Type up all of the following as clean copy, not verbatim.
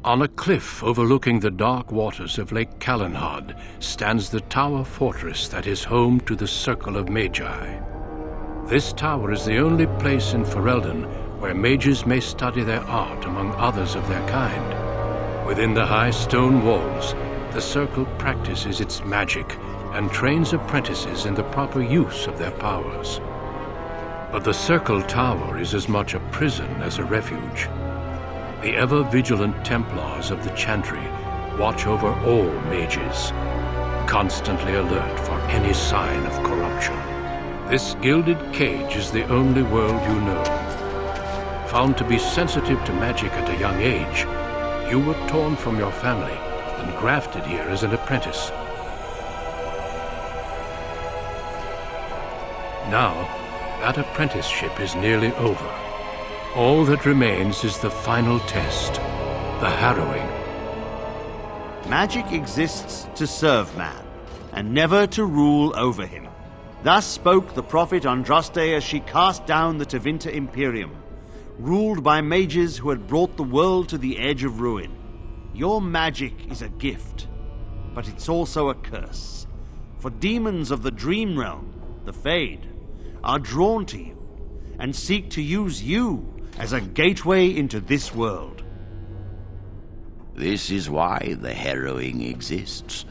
On a cliff overlooking the dark waters of Lake Calenhad stands the tower fortress that is home to the Circle of Magi. This tower is the only place in Ferelden where mages may study their art among others of their kind. Within the high stone walls, the Circle practices its magic and trains apprentices in the proper use of their powers. But the Circle Tower is as much a prison as a refuge. The ever-vigilant Templars of the Chantry watch over all mages, constantly alert for any sign of corruption. This gilded cage is the only world you know. Found to be sensitive to magic at a young age, you were torn from your family and grafted here as an apprentice. Now, that apprenticeship is nearly over. All that remains is the final test, the harrowing. Magic exists to serve man, and never to rule over him. Thus spoke the prophet Andraste as she cast down the Tevinter Imperium, ruled by mages who had brought the world to the edge of ruin. Your magic is a gift, but it's also a curse. For demons of the Dream Realm, the Fade, are drawn to you, and seek to use you as a gateway into this world. This is why the harrowing exists.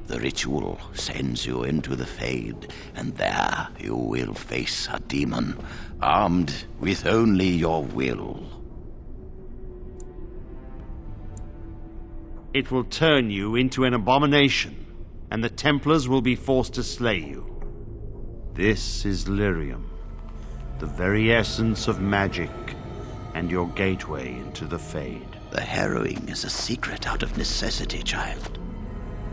The ritual sends you into the Fade, and there you will face a demon, armed with only your will. It will turn you into an abomination, and the Templars will be forced to slay you. This is Lyrium, the very essence of magic, and your gateway into the Fade. The harrowing is a secret out of necessity, child.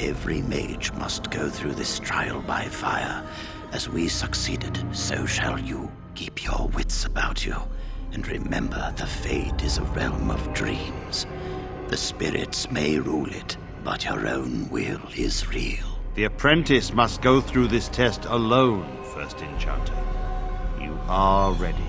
Every mage must go through this trial by fire. As we succeeded, so shall you. Keep your wits about you, and remember the Fade is a realm of dreams. The spirits may rule it, but your own will is real. The apprentice must go through this test alone, First Enchanter. You are ready.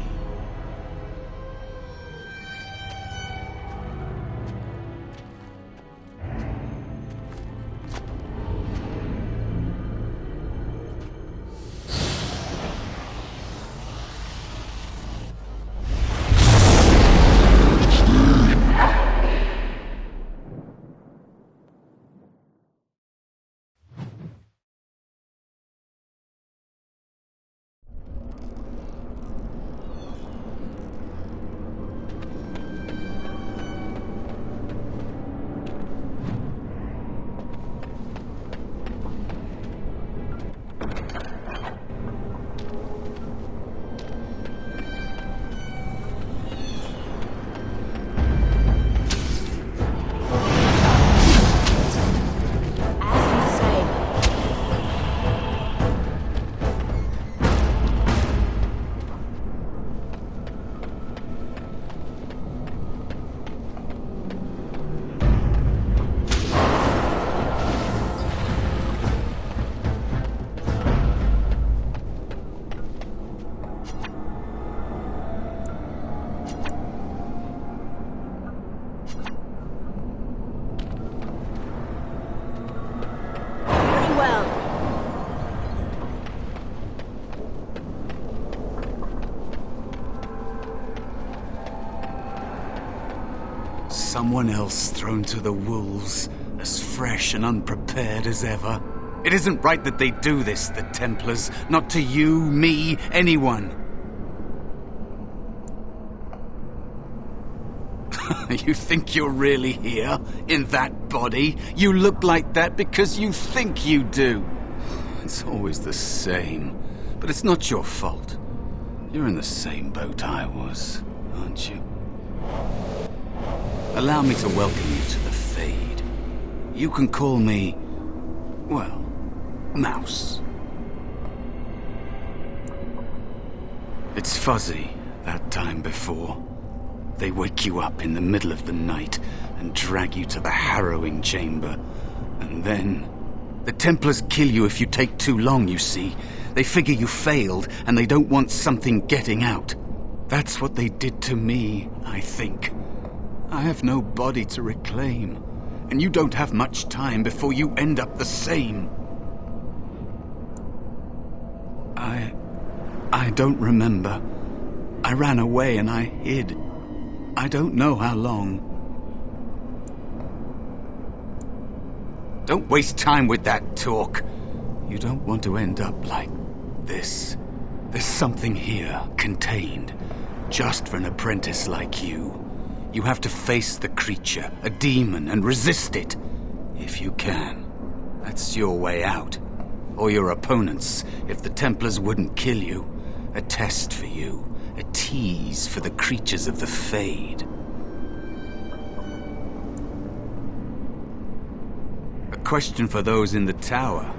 Someone else thrown to the wolves, as fresh and unprepared as ever. It isn't right that they do this, the Templars. Not to you, me, anyone. You think you're really here, in that body? You look like that because you think you do. It's always the same, but it's not your fault. You're in the same boat I was, aren't you? Allow me to welcome you to the Fade. You can call me, well, Mouse. It's fuzzy, that time before. They wake you up in the middle of the night and drag you to the harrowing chamber. And then, the Templars kill you if you take too long, you see. They figure you failed, and they don't want something getting out. That's what they did to me, I think. I have no body to reclaim, and you don't have much time before you end up the same. I don't remember. I ran away and I hid. I don't know how long. Don't waste time with that talk. You don't want to end up like this. There's something here, contained, just for an apprentice like you. You have to face the creature, a demon, and resist it. If you can. That's your way out. Or your opponents, if the Templars wouldn't kill you. A test for you. A tease for the creatures of the Fade. A question for those in the tower.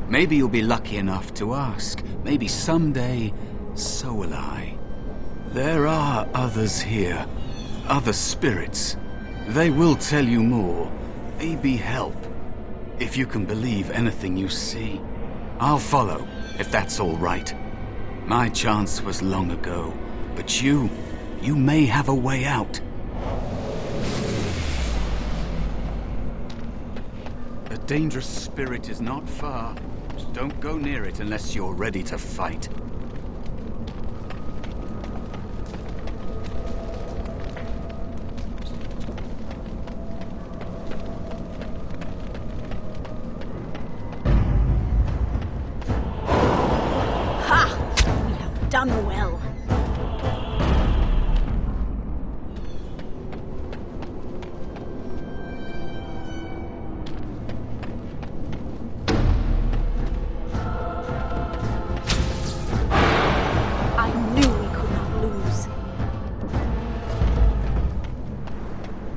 Maybe you'll be lucky enough to ask. Maybe someday, so will I. There are others here. Other spirits. They will tell you more. Maybe help. If you can believe anything you see. I'll follow, if that's all right. My chance was long ago. But you may have a way out. A dangerous spirit is not far. Just don't go near it unless you're ready to fight. Ha! We have done well.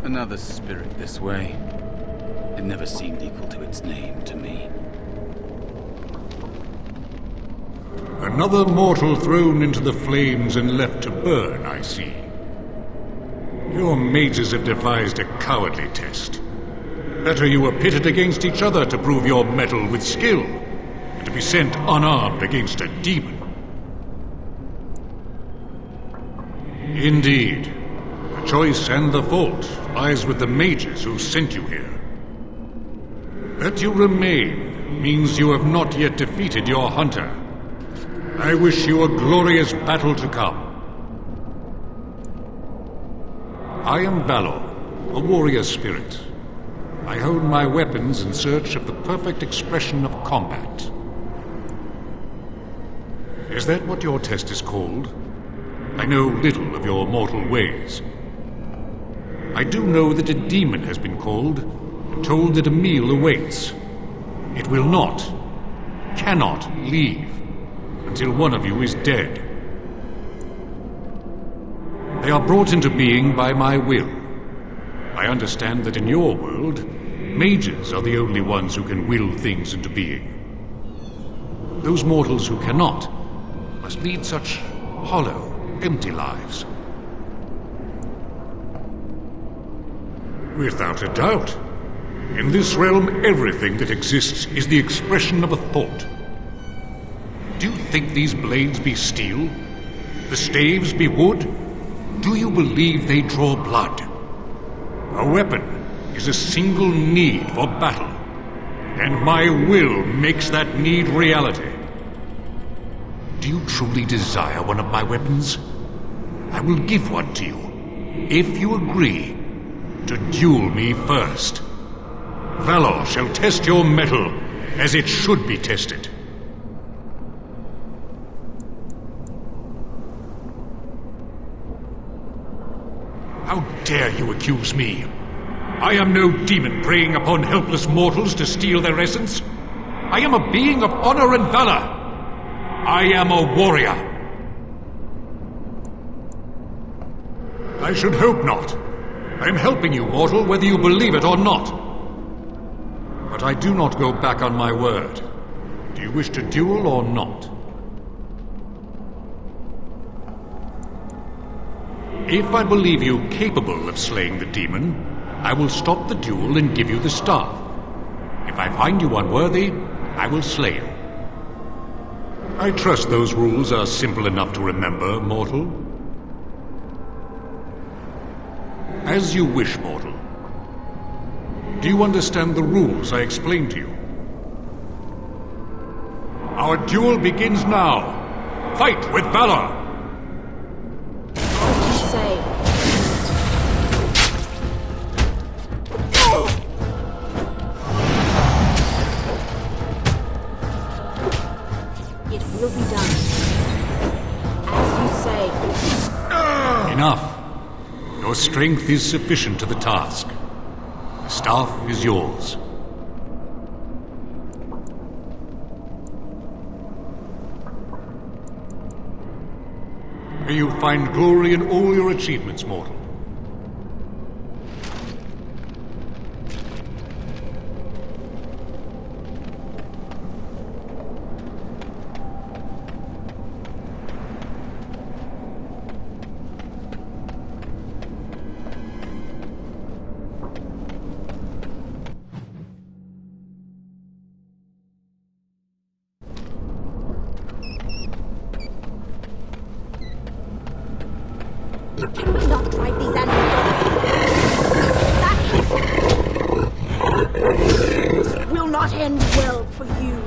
Another spirit this way. It never seemed equal to its name to me. Another mortal thrown into the flames and left to burn, I see. Your mages have devised a cowardly test. Better you were pitted against each other to prove your mettle with skill, than to be sent unarmed against a demon. Indeed. The choice and the fault lies with the mages who sent you here. That you remain means you have not yet defeated your hunter. I wish you a glorious battle to come. I am Valor, a warrior spirit. I hone my weapons in search of the perfect expression of combat. Is that what your test is called? I know little of your mortal ways. I do know that a demon has been called, and told that a meal awaits. It will not, cannot leave, until one of you is dead. They are brought into being by my will. I understand that in your world, mages are the only ones who can will things into being. Those mortals who cannot must lead such hollow, empty lives. Without a doubt. In this realm, everything that exists is the expression of a thought. Do you think these blades be steel? The staves be wood? Do you believe they draw blood? A weapon is a single need for battle, and my will makes that need reality. Do you truly desire one of my weapons? I will give one to you, if you agree to duel me first. Valor shall test your mettle as it should be tested. How dare you accuse me? I am no demon preying upon helpless mortals to steal their essence. I am a being of honor and valor. I am a warrior. I should hope not. I am helping you, mortal, whether you believe it or not. But I do not go back on my word. Do you wish to duel or not? If I believe you capable of slaying the demon, I will stop the duel and give you the staff. If I find you unworthy, I will slay you. I trust those rules are simple enough to remember, mortal. As you wish, mortal. Do you understand the rules I explained to you? Our duel begins now. Fight with valor! What did you say? It will be done. As you say. Enough. Your strength is sufficient to the task. The staff is yours. May you find glory in all your achievements, mortal. Can we not drive these animals off? This will not end well for you.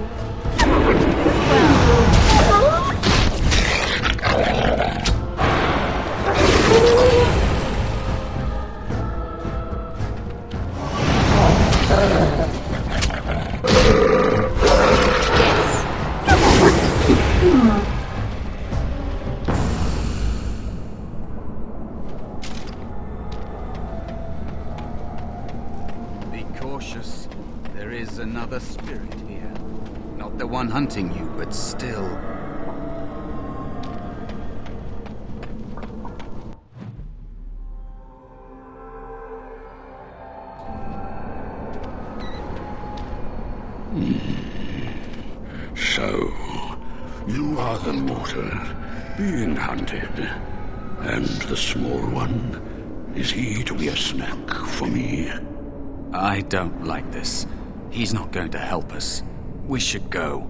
Cautious. There is another spirit here. Not the one hunting you, but still. So, you are the mortal being hunted. And the small one, is he to be a snack for me? I don't like this. He's not going to help us. We should go.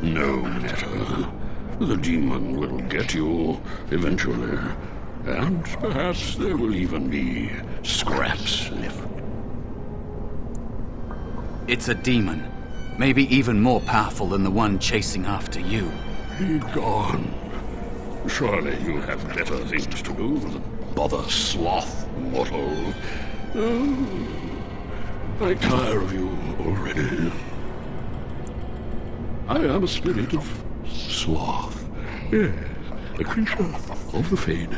No matter. The demon will get you eventually. And perhaps there will even be scraps left. It's a demon. Maybe even more powerful than the one chasing after you. Be gone. Surely you have better things to do than bother sloth, mortal. Oh, I tire of you already. I am a spirit of sloth. Yes, a creature of the fade.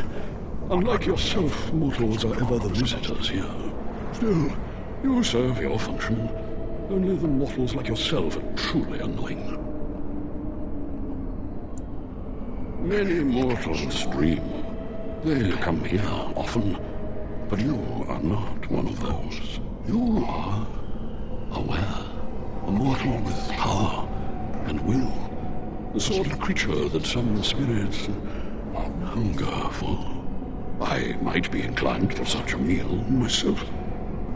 Unlike yourself, mortals are ever the visitors here. Still, you serve your function. Only the mortals like yourself are truly annoying. Many mortals dream. They come here often, but you are not one of those. You are aware, a mortal with power and will, the sort of creature that some spirits hunger for. I might be inclined for such a meal myself.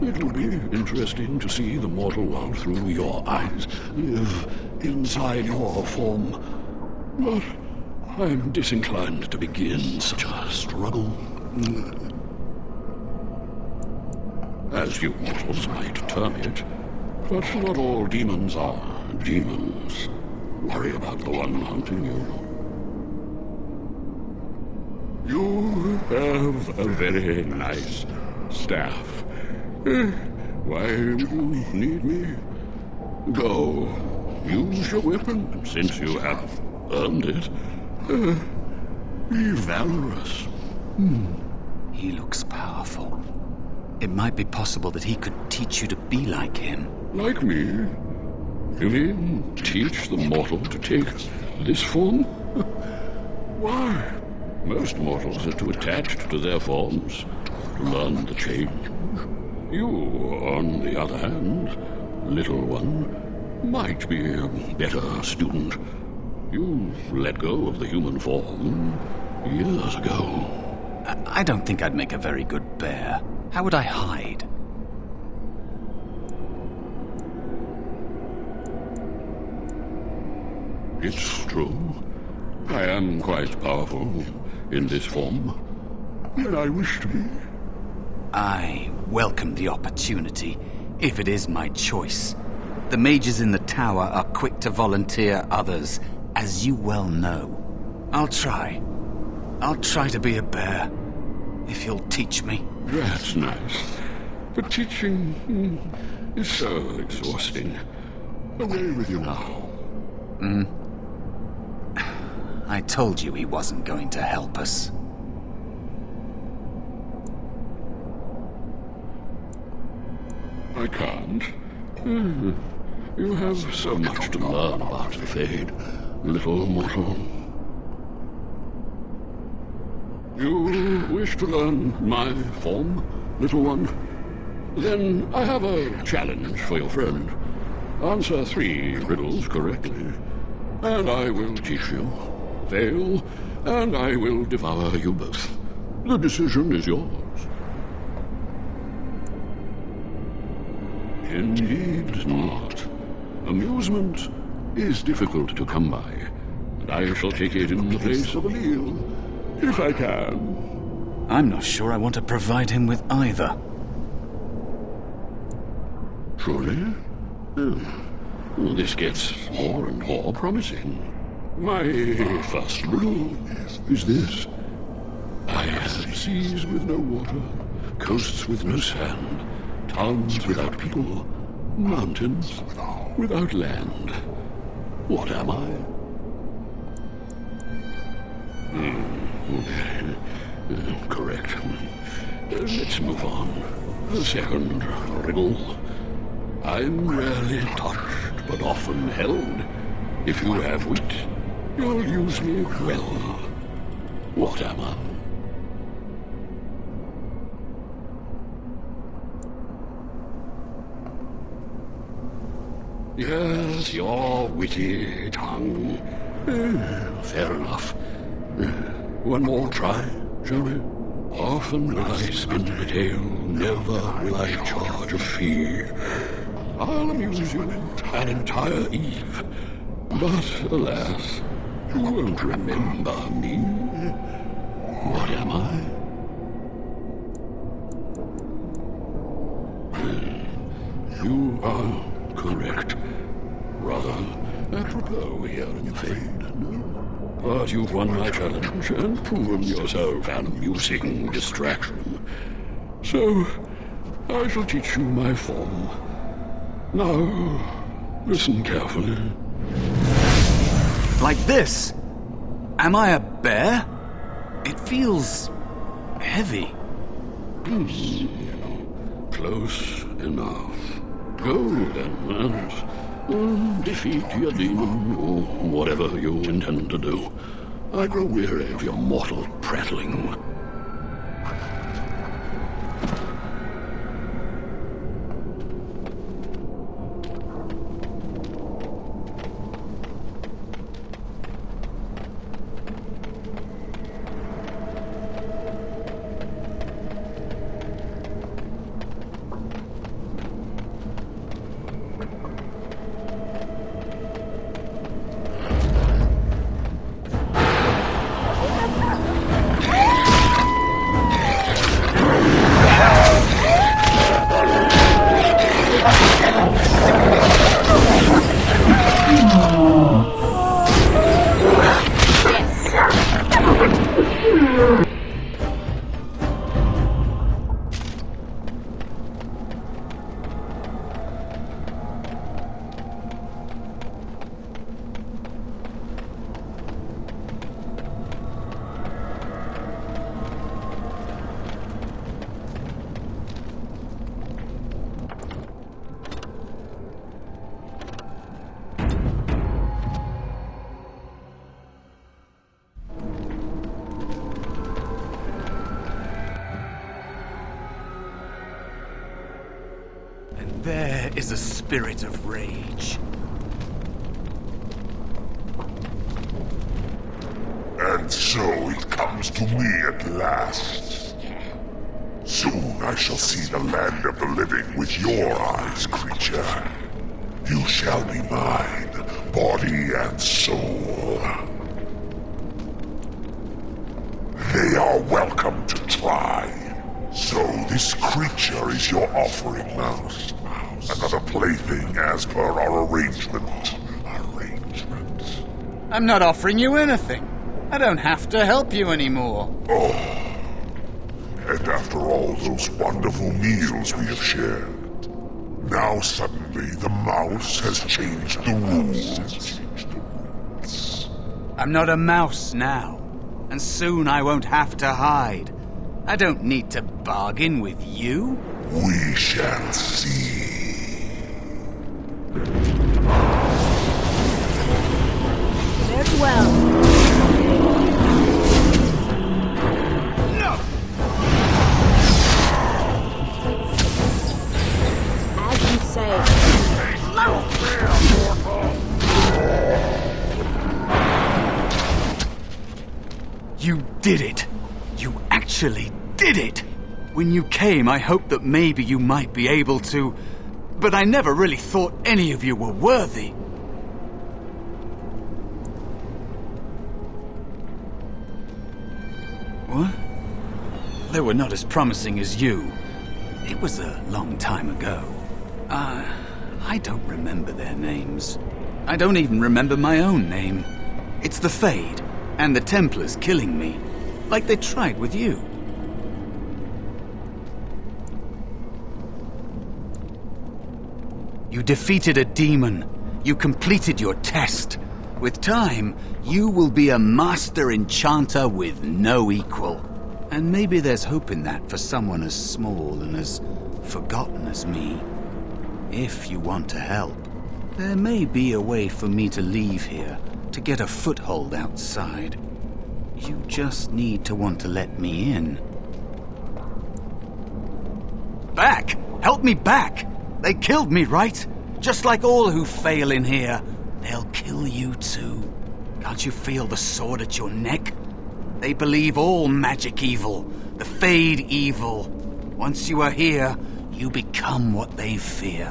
It will be interesting to see the mortal world through your eyes, live inside your form. But I'm disinclined to begin such a struggle. As you mortals might term it, but not all demons are demons. Worry about the one hunting you. You have a very nice staff. Why would you need me? Go. Use your weapon, since you have earned it. Be valorous. He looks powerful. It might be possible that he could teach you to be like him. Like me? You mean teach the mortal to take this form? Why? Most mortals are too attached to their forms to learn the change. You, on the other hand, little one, might be a better student. You let go of the human form years ago. I don't think I'd make a very good bear. How would I hide? It's true. I am quite powerful in this form. than I wish to be. I welcome the opportunity, if it is my choice. The mages in the tower are quick to volunteer others, as you well know. I'll try. I'll try to be a bear, if you'll teach me. That's nice. But teaching is so exhausting. Away with you now. I told you he wasn't going to help us. I can't. You have so much to learn about the Fade, little mortal. You wish to learn my form, little one? Then I have a challenge for your friend. Answer 3 riddles correctly, and I will teach you. Fail, and I will devour you both. The decision is yours. Indeed not. Amusement is difficult to come by, and I shall take it in the place of a meal, if I can. I'm not sure I want to provide him with either. Truly? This gets more and more promising. My first riddle is this. I have seas with no water, coasts with no sand, towns without people, mountains without land. What am I? Correct. Let's move on. The second riddle. I'm rarely touched, but often held. If you have wit, you'll use me well. What am I? Yes, your witty tongue. Fair enough. One more try, shall we? Often will I spin the tale, never will I charge a fee. I'll amuse you an entire eve, but alas, you won't remember me. What am I? You are correct. Rather apropos here in the Fade, no? But you've won my challenge and proven yourself an amusing distraction. So, I shall teach you my form. Now, listen carefully. Like this? Am I a bear? It feels heavy. Close enough. Go then, and defeat your demon, or whatever you intend to do. I grow weary of your mortal prattling. There is a spirit of rage. And so it comes to me at last. Soon I shall see the land of the living with your eyes, creature. You shall be mine, body and soul. They are welcome to try. So this creature is your offering, Mouse. Another plaything as per our arrangement. I'm not offering you anything. I don't have to help you anymore. Oh. And after all those wonderful meals we have shared, now suddenly the mouse has changed the rules. I'm not a mouse now, and soon I won't have to hide. I don't need to bargain with you. We shall see. Very well. No! As you say. You did it! You actually did it! When you came, I hoped that maybe you might be able to, but I never really thought any of you were worthy. What? They were not as promising as you. It was a long time ago. I don't remember their names. I don't even remember my own name. It's the Fade, and the Templars killing me, like they tried with you. You defeated a demon. You completed your test. With time, you will be a master enchanter with no equal. And maybe there's hope in that for someone as small and as forgotten as me. If you want to help, there may be a way for me to leave here, to get a foothold outside. You just need to want to let me in. Back! Help me back! They killed me, right? Just like all who fail in here. They'll kill you too. Can't you feel the sword at your neck? They believe all magic evil, the Fade evil. Once you are here, you become what they fear.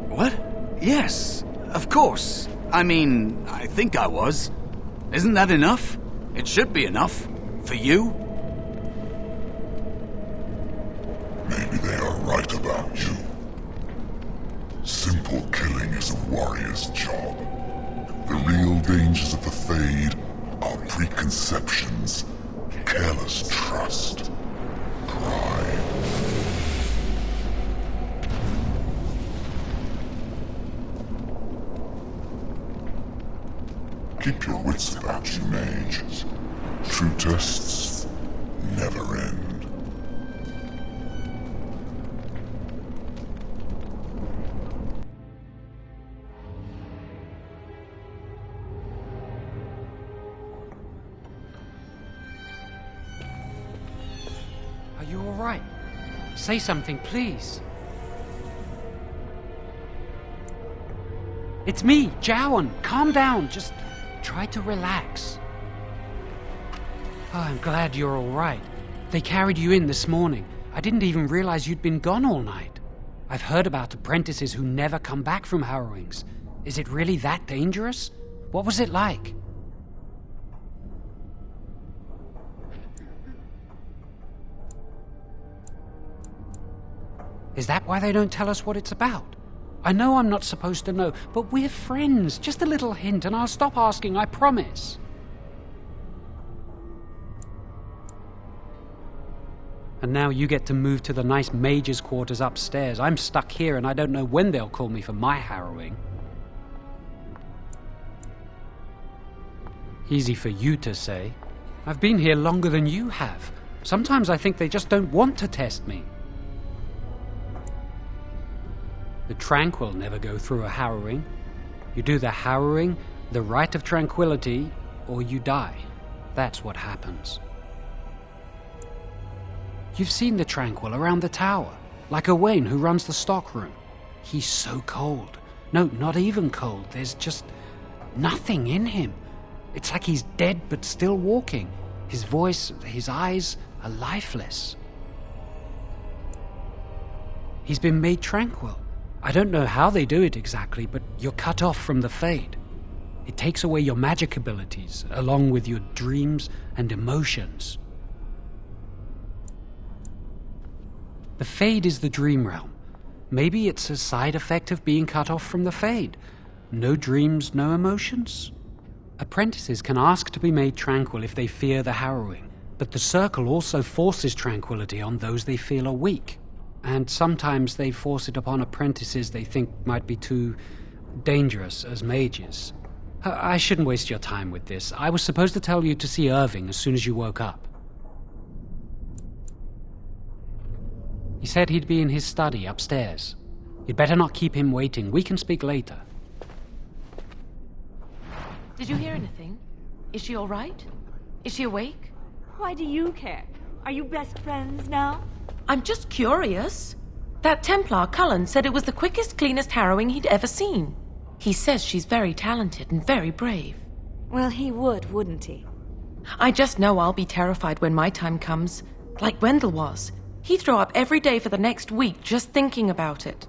What? Yes, of course. I mean, I think I was. Isn't that enough? It should be enough. For you? Maybe they are right about you. Simple killing is a warrior's job. The real dangers of the Fade are preconceptions, careless trust, pride. Keep your wits about you, Mage. True tests never end. Are you all right? Say something, please. It's me, Jowan. Calm down. Just try to relax. Oh, I'm glad you're all right. They carried you in this morning. I didn't even realize you'd been gone all night. I've heard about apprentices who never come back from harrowings. Is it really that dangerous? What was it like? Is that why they don't tell us what it's about? I know I'm not supposed to know, but we're friends. Just a little hint and I'll stop asking, I promise. And now you get to move to the nice Mage's quarters upstairs. I'm stuck here and I don't know when they'll call me for my harrowing. Easy for you to say. I've been here longer than you have. Sometimes I think they just don't want to test me. The Tranquil never go through a harrowing. You do the harrowing, the rite of tranquility, or you die. That's what happens. You've seen the Tranquil around the tower, like Owain who runs the stockroom. He's so cold. No, not even cold. There's just nothing in him. It's like he's dead but still walking. His voice, his eyes are lifeless. He's been made tranquil. I don't know how they do it exactly, but you're cut off from the Fade. It takes away your magic abilities, along with your dreams and emotions. The Fade is the dream realm. Maybe it's a side effect of being cut off from the Fade. No dreams, no emotions? Apprentices can ask to be made tranquil if they fear the harrowing, but the Circle also forces tranquility on those they feel are weak. And sometimes they force it upon apprentices they think might be too dangerous as mages. I shouldn't waste your time with this. I was supposed to tell you to see Irving as soon as you woke up. He said he'd be in his study upstairs. You'd better not keep him waiting. We can speak later. Did you hear anything? Is she all right? Is she awake? Why do you care? Are you best friends now? I'm just curious. That Templar, Cullen, said it was the quickest, cleanest harrowing he'd ever seen. He says she's very talented and very brave. Well, he would, wouldn't he? I just know I'll be terrified when my time comes. Like Wendell was. He'd throw up every day for the next week just thinking about it.